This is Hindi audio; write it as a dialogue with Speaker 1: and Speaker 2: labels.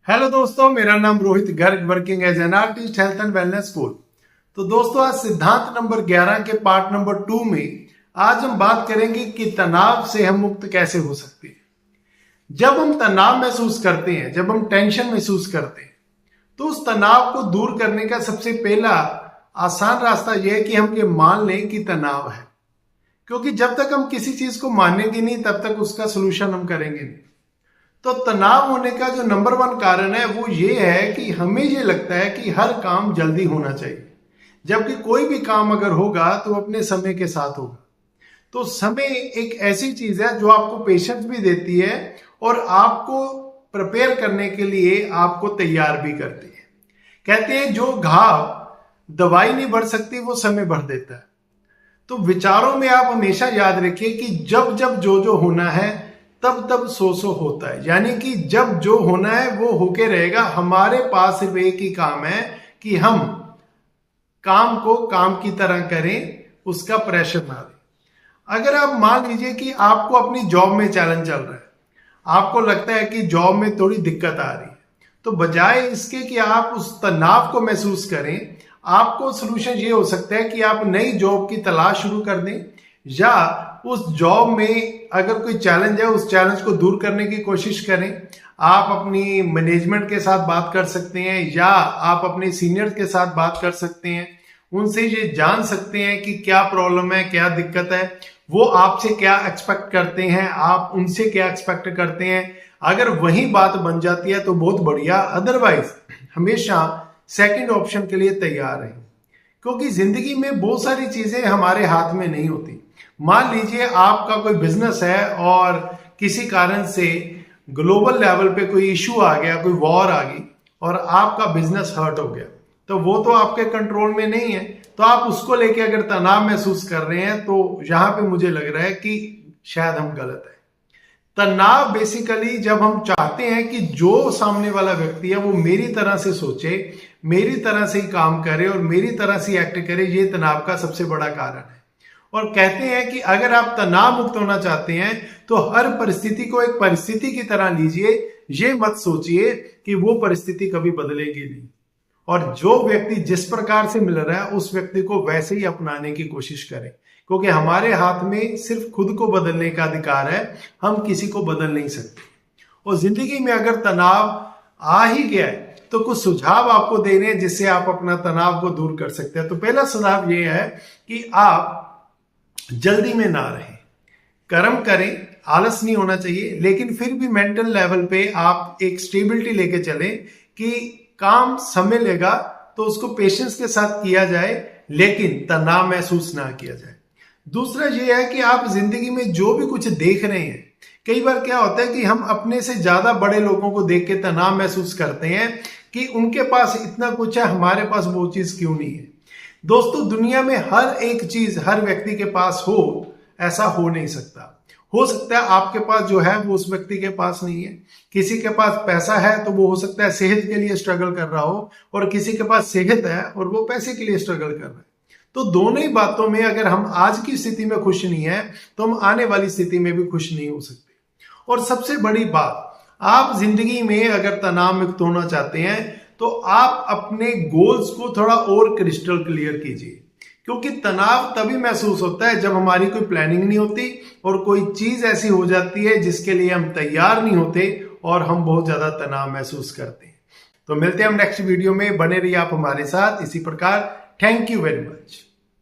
Speaker 1: हेलो दोस्तों, मेरा नाम Rohit Garg, working as an artist, health and wellness coach. तो दोस्तों, आज सिद्धांत नंबर 11 के पार्ट नंबर 2 में आज हम बात करेंगे कि तनाव से हम मुक्त कैसे हो सकते हैं। जब हम तनाव महसूस करते हैं, जब हम टेंशन महसूस करते हैं, तो उस तनाव को दूर करने का सबसे पहला आसान रास्ता यह है कि हम ये मान लें कि तनाव है। क्योंकि जब तक हम किसी चीज को मानेंगे नहीं, तब तक उसका सोल्यूशन हम करेंगे नहीं। तो तनाव होने का जो नंबर 1 कारण है वो ये है कि हमें ये लगता है कि हर काम जल्दी होना चाहिए, जबकि कोई भी काम अगर होगा तो अपने समय के साथ होगा। तो समय एक ऐसी चीज है जो आपको पेशेंस भी देती है और आपको प्रिपेयर करने के लिए आपको तैयार भी करती है। कहते हैं जो घाव दवाई नहीं भर सकती वो समय भर देता है। तो विचारों में आप हमेशा याद रखिए कि जब जब जो होना है तब तब सो होता है। यानी कि जब जो होना है वो होके रहेगा। हमारे पास सिर्फ एक ही काम है कि हम काम को काम की तरह करें, उसका प्रेशर ना दें। अगर आप मान लीजिए कि आपको अपनी जॉब में चैलेंज चल रहा है, आपको लगता है कि जॉब में थोड़ी दिक्कत आ रही है, तो बजाय इसके कि आप उस तनाव को महसूस करें, आपको सोल्यूशन ये हो सकता है कि आप नई जॉब की तलाश शुरू कर दें, या उस जॉब में अगर कोई चैलेंज है उस चैलेंज को दूर करने की कोशिश करें। आप अपनी मैनेजमेंट के साथ बात कर सकते हैं, या आप अपने सीनियर्स के साथ बात कर सकते हैं। उनसे ये जान सकते हैं कि क्या प्रॉब्लम है, क्या दिक्कत है, वो आपसे क्या एक्सपेक्ट करते हैं, आप उनसे क्या एक्सपेक्ट करते हैं। अगर वही बात बन जाती है तो बहुत बढ़िया, अदरवाइज हमेशा सेकंड ऑप्शन के लिए तैयार रहें। क्योंकि जिंदगी में बहुत सारी चीजें हमारे हाथ में नहीं होती। मान लीजिए आपका कोई बिजनेस है और किसी कारण से ग्लोबल लेवल पे कोई इशू आ गया, कोई वॉर आ गई और आपका बिजनेस हर्ट हो गया, तो वो तो आपके कंट्रोल में नहीं है। तो आप उसको लेके अगर तनाव महसूस कर रहे हैं तो यहां पे मुझे लग रहा है कि शायद हम गलत है। तनाव बेसिकली जब हम चाहते हैं कि जो सामने वाला व्यक्ति है वो मेरी तरह से सोचे, मेरी तरह से ही काम करे और मेरी तरह से एक्ट करे, ये तनाव का सबसे बड़ा कारण है। और कहते हैं कि अगर आप तनाव मुक्त होना चाहते हैं तो हर परिस्थिति को एक परिस्थिति की तरह लीजिए। ये मत सोचिए कि वो परिस्थिति कभी बदलेगी नहीं, और जो व्यक्ति जिस प्रकार से मिल रहा है उस व्यक्ति को वैसे ही अपनाने की कोशिश करें। क्योंकि हमारे हाथ में सिर्फ खुद को बदलने का अधिकार है, हम किसी को बदल नहीं सकते। और जिंदगी में अगर तनाव आ ही गया है तो कुछ सुझाव आपको देने हैं जिससे आप अपना तनाव को दूर कर सकते हैं। तो पहला सुझाव ये है कि आप जल्दी में ना रहें, कर्म करें, आलस नहीं होना चाहिए, लेकिन फिर भी मेंटल लेवल पे आप एक स्टेबिलिटी लेके चलें कि काम समय लेगा तो उसको पेशेंस के साथ किया जाए, लेकिन तनाव महसूस ना किया जाए। दूसरा ये है कि आप जिंदगी में जो भी कुछ देख रहे हैं, कई बार क्या होता है कि हम अपने से ज्यादा बड़े लोगों को देख के तनाव महसूस करते हैं कि उनके पास इतना कुछ है, हमारे पास वो चीज क्यों नहीं है। दोस्तों, दुनिया में हर एक चीज हर व्यक्ति के पास हो ऐसा हो नहीं सकता। हो सकता है आपके पास जो है वो उस व्यक्ति के पास नहीं है। किसी के पास पैसा है तो वो हो सकता है सेहत के लिए स्ट्रगल कर रहा हो, और किसी के पास सेहत है और वो पैसे के लिए स्ट्रगल कर रहा है। तो दोनों ही बातों में अगर हम आज की स्थिति में खुश नहीं है तो हम आने वाली स्थिति में भी खुश नहीं हो सकते। और सबसे बड़ी बात, आप जिंदगी में अगर तनाव मुक्त होना चाहते हैं तो आप अपने गोल्स को थोड़ा और क्रिस्टल क्लियर कीजिए। क्योंकि तनाव तभी महसूस होता है जब हमारी कोई प्लानिंग नहीं होती और कोई चीज ऐसी हो जाती है जिसके लिए हम तैयार नहीं होते और हम बहुत ज्यादा तनाव महसूस करते हैं। तो मिलते हैं हम नेक्स्ट वीडियो में, बने रहिए आप हमारे साथ इसी प्रकार। Thank you very much.